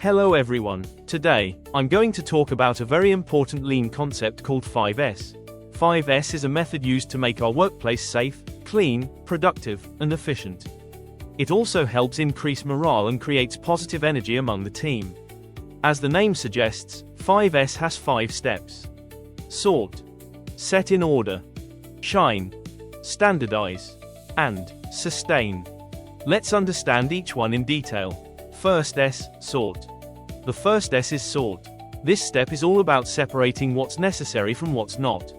Hello everyone. Today, I'm going to talk about a very important lean concept called 5S. 5S is a method used to make our workplace safe, clean, productive, and efficient. It also helps increase morale and creates positive energy among the team. As the name suggests, 5S has 5 steps. Sort, set in order, shine, standardize, and sustain. Let's understand each one in detail. First S, sort. The first S is sort. This step is all about separating what's necessary from what's not.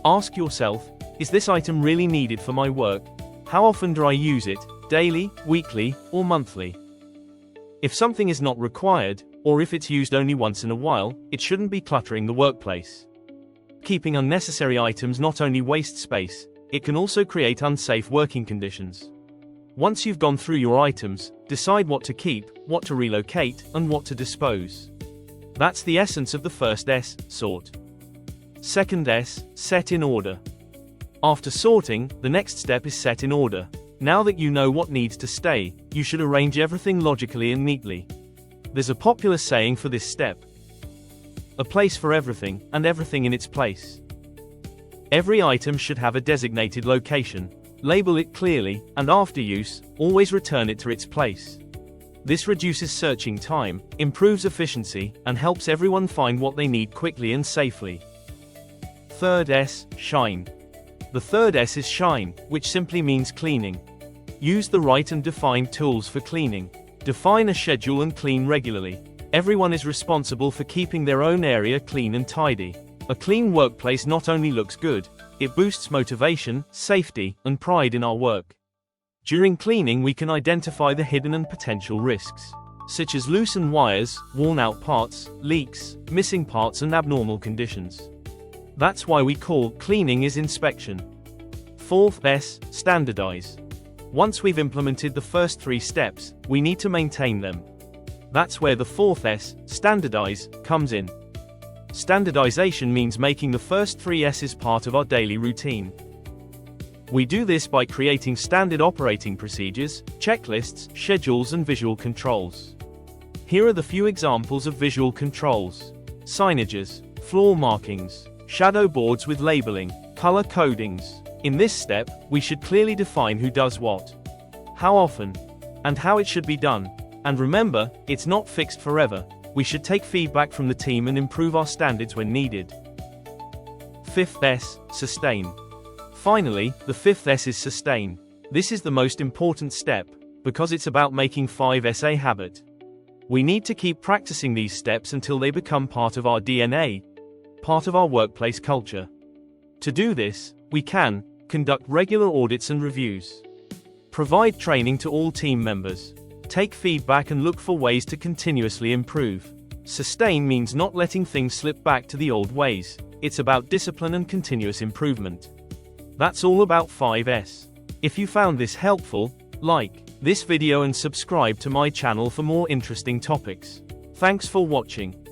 Ask yourself, is this item really needed for my work? How often do I use it? Daily, weekly, or monthly? If something is not required, or if it's used only once in a while, it shouldn't be cluttering the workplace. Keeping unnecessary items not only wastes space, it can also create unsafe working conditions. Once you've gone through your items, decide what to keep, what to relocate, and what to dispose. That's the essence of the first S, sort. Second S, set in order. After sorting, the next step is set in order. Now that you know what needs to stay, you should arrange everything logically and neatly. There's a popular saying for this step: a place for everything, and everything in its place. Every item should have a designated location. Label it clearly, and after use, always return it to its place. This reduces searching time, improves efficiency, and helps everyone find what they need quickly and safely. Third S, shine. The third S is shine, which simply means cleaning. Use the right and defined tools for cleaning. Define a schedule and clean regularly. Everyone is responsible for keeping their own area clean and tidy. A clean workplace not only looks good, it boosts motivation, safety, and pride in our work. During cleaning, we can identify the hidden and potential risks, such as loosened wires, worn-out parts, leaks, missing parts, and abnormal conditions. That's why we call cleaning is inspection. Fourth S, standardize. Once we've implemented the first 3 steps, we need to maintain them. That's where the fourth S, standardize, comes in. Standardization means making the first 3 S's part of our daily routine. We do this by creating standard operating procedures, checklists, schedules, and visual controls. Here are the few examples of visual controls: signages, floor markings, shadow boards with labeling, color codings. In this step, we should clearly define who does what, how often, and how it should be done. And remember, it's not fixed forever. We should take feedback from the team and improve our standards when needed. Fifth S, sustain. Finally, the fifth S is sustain. This is the most important step, because it's about making 5S a habit. We need to keep practicing these steps until they become part of our DNA, part of our workplace culture. To do this, we can conduct regular audits and reviews, provide training to all team members, take feedback, and look for ways to continuously improve. Sustain means not letting things slip back to the old ways. It's about discipline and continuous improvement. That's all about 5S. If you found this helpful, like this video and subscribe to my channel for more interesting topics. Thanks for watching.